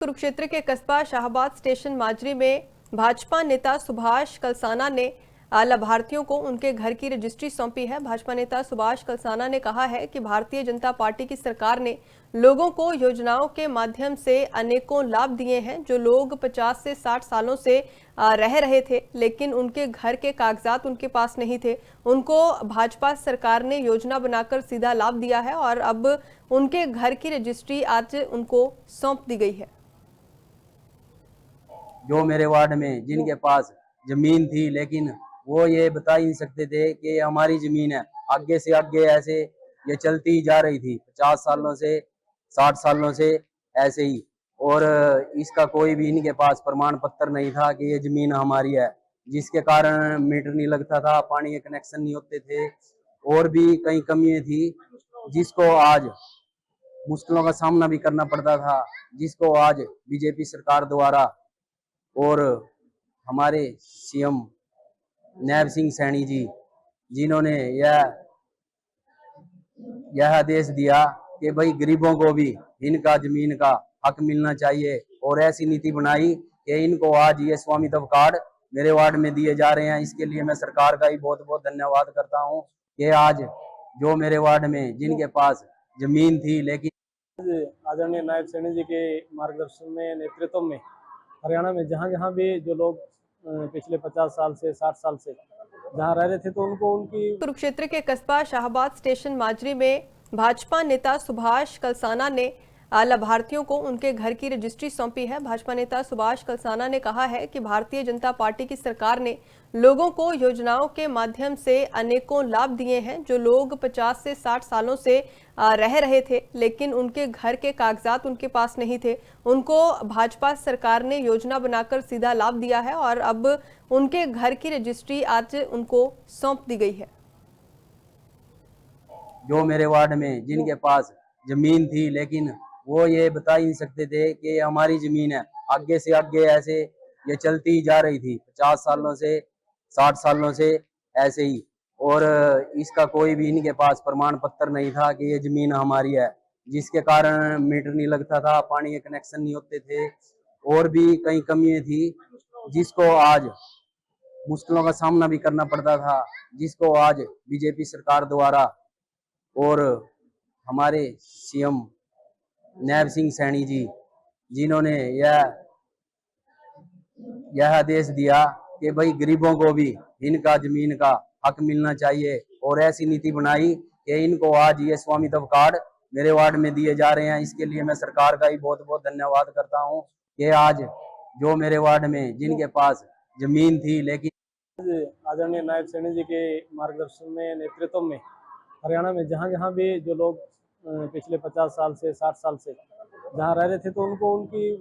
कुरुक्षेत्र के कस्बा शाहबाद स्टेशन माजरी में भाजपा नेता सुभाष कलसाना ने लाभार्थियों को उनके घर की रजिस्ट्री सौंपी है। भाजपा नेता सुभाष कलसाना ने कहा है कि भारतीय जनता पार्टी की सरकार ने लोगों को योजनाओं के माध्यम से अनेकों लाभ दिए हैं। जो लोग 50 से 60 सालों से रह रहे थे लेकिन उनके घर के कागजात उनके पास नहीं थे, उनको भाजपा सरकार ने योजना बनाकर सीधा लाभ दिया है और अब उनके घर की रजिस्ट्री आज उनको सौंप दी गई है। जो मेरे वार्ड में जिनके पास जमीन थी लेकिन वो ये बता ही नहीं सकते थे कि ये हमारी जमीन है, आगे से आगे ऐसे ये चलती ही जा रही थी 50 सालों से 60 सालों से ऐसे ही। और इसका कोई भी इनके पास प्रमाण पत्र नहीं था कि ये जमीन हमारी है, जिसके कारण मीटर नहीं लगता था, पानी के कनेक्शन नहीं होते थे और भी कई कमियां थी, जिसको आज मुश्किलों का सामना भी करना पड़ता था, जिसको आज बीजेपी सरकार द्वारा और हमारे सीएम नैब सिंह सैनी जी जिन्होंने यह आदेश दिया कि भाई गरीबों को भी इनका जमीन का हक मिलना चाहिए और ऐसी नीति बनाई कि इनको आज ये स्वामित्व कार्ड मेरे वार्ड में दिए जा रहे हैं। इसके लिए मैं सरकार का ही बहुत बहुत धन्यवाद करता हूं कि आज जो मेरे वार्ड में जिनके पास जमीन थी लेकिन आदरणीय नायब सैनी जी के मार्गदर्शन में, नेतृत्व में हरियाणा में जहाँ जहाँ भी जो लोग पिछले 50 साल से 60 साल से जहाँ रह रहे थे तो उनको उनकी कुरुक्षेत्र के कस्बा शाहबाद स्टेशन माजरी में भाजपा नेता सुभाष कलसाना ने लाभार्थियों को उनके घर की रजिस्ट्री सौंपी है। भाजपा नेता सुभाष कलसाना ने कहा है कि भारतीय जनता पार्टी की सरकार ने लोगों को योजनाओं के माध्यम से अनेकों लाभ दिए हैं। जो लोग 50 से 60 सालों से रह रहे थे लेकिन उनके घर के कागजात उनके पास नहीं थे, उनको भाजपा सरकार ने योजना बनाकर सीधा लाभ दिया है और अब उनके घर की रजिस्ट्री आज उनको सौंप दी गई है। जो मेरे वार्ड में जिनके पास जमीन थी लेकिन वो ये बता ही नहीं सकते थे कि ये हमारी जमीन है, आगे से आगे ऐसे ये चलती ही जा रही थी 50 सालों से 60 सालों से ऐसे ही। और इसका कोई भी इनके पास प्रमाण पत्र नहीं था कि ये जमीन हमारी है, जिसके कारण मीटर नहीं लगता था, पानी के कनेक्शन नहीं होते थे और भी कई कमियां थी, जिसको आज मुश्किलों का सामना भी करना पड़ता था, जिसको आज बीजेपी सरकार द्वारा और हमारे सीएम नैब सिंह सैनी जी जिन्होंने यह आदेश दिया कि भाई गरीबों को भी इनका जमीन का हक मिलना चाहिए और ऐसी नीति बनाई कि इनको आज ये स्वामित्व कार्ड मेरे वार्ड में दिए जा रहे हैं। इसके लिए मैं सरकार का ही बहुत बहुत धन्यवाद करता हूं कि आज जो मेरे वार्ड में जिनके पास जमीन थी लेकिन आदरणीय नायब सैनी जी के मार्गदर्शन में, नेतृत्व में हरियाणा में जहाँ जहाँ भी जो लोग पिछले 50 साल से 60 साल से जहाँ रह रहे थे तो उनको उनकी